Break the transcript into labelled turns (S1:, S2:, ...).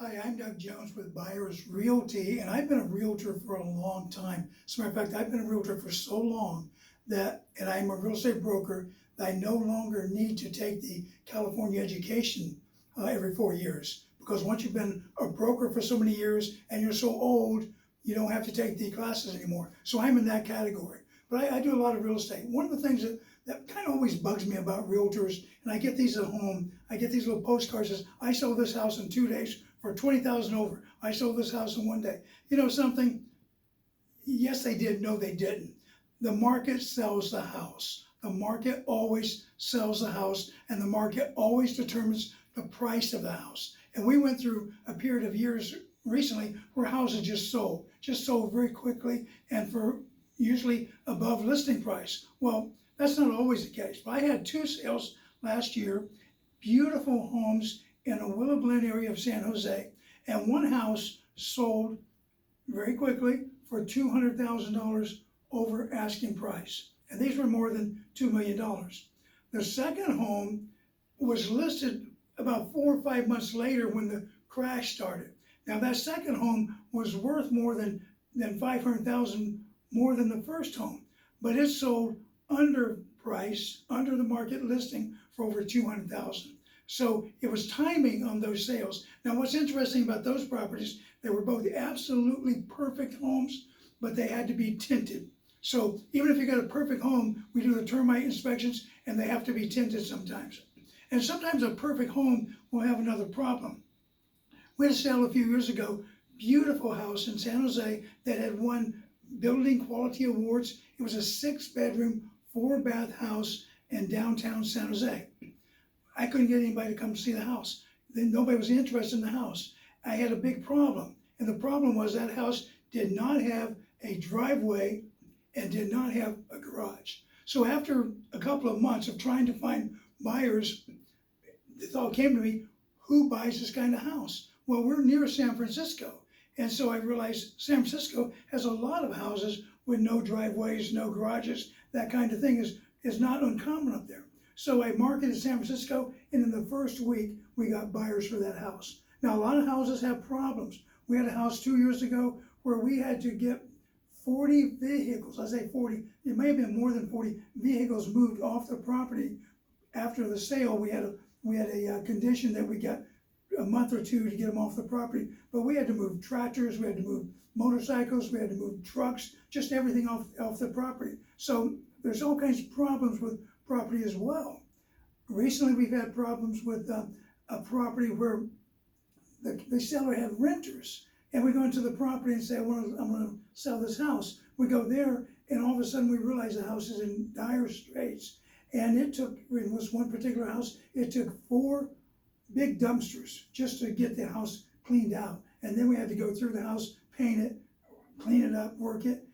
S1: Hi, I'm Doug Jones with Buyers Realty, and I've been a realtor for a long time. As a matter of fact, I've been a realtor for so long and I'm a real estate broker, that I no longer need to take the California education every 4 years. Because once you've been a broker for so many years and you're so old, you don't have to take the classes anymore. So I'm in that category. But I do a lot of real estate. One of the things that kind of always bugs me about realtors, and I get these at home, I get these little postcards that says, I sold this house in 2 days for $20,000 over. I sold this house in 1 day. You know something? Yes, they did. No, they didn't. The market sells the house. The market always sells the house, and the market always determines the price of the house. And we went through a period of years recently where houses just sold very quickly and for usually above listing price. Well, that's not always the case. But I had 2 sales last year, beautiful homes in a Willow Glen area of San Jose, and one house sold very quickly for $200,000 over asking price. And these were more than $2 million. The second home was listed about 4 or 5 months later when the crash started. Now that second home was worth more than $500,000 more than the first home, but it sold under price, under the market listing for over $200,000. So it was timing on those sales. Now what's interesting about those properties, they were both absolutely perfect homes, but they had to be tinted. So even if you got a perfect home, we do the termite inspections and they have to be tinted sometimes. And sometimes a perfect home will have another problem. We had a sale a few years ago, beautiful house in San Jose that had won Building Quality Awards. It was a 6-bedroom, 4-bath house in downtown San Jose. I couldn't get anybody to come see the house. Then nobody was interested in the house. I had a big problem, and the problem was that house did not have a driveway and did not have a garage. So after a couple of months of trying to find buyers, the thought came to me, who buys this kind of house? Well, we're near San Francisco. And so I realized San Francisco has a lot of houses with no driveways, no garages. That kind of thing is not uncommon up there. So I marketed San Francisco, and in the first week, we got buyers for that house. Now, a lot of houses have problems. We had a house 2 years ago where we had to get 40 vehicles, I say 40, it may have been more than 40 vehicles moved off the property. After the sale, we had a condition that we got a month or 2 to get them off the property, but we had to move tractors, we had to move motorcycles, we had to move trucks, just everything off the property. So there's all kinds of problems with property as well. Recently, we've had problems with a property where the seller had renters, and we go into the property and say, I'm gonna sell this house. We go there, and all of a sudden we realize the house is in dire straits. And it was one particular house, it took 4 big dumpsters just to get the house cleaned out. And then we had to go through the house, paint it, clean it up, work it.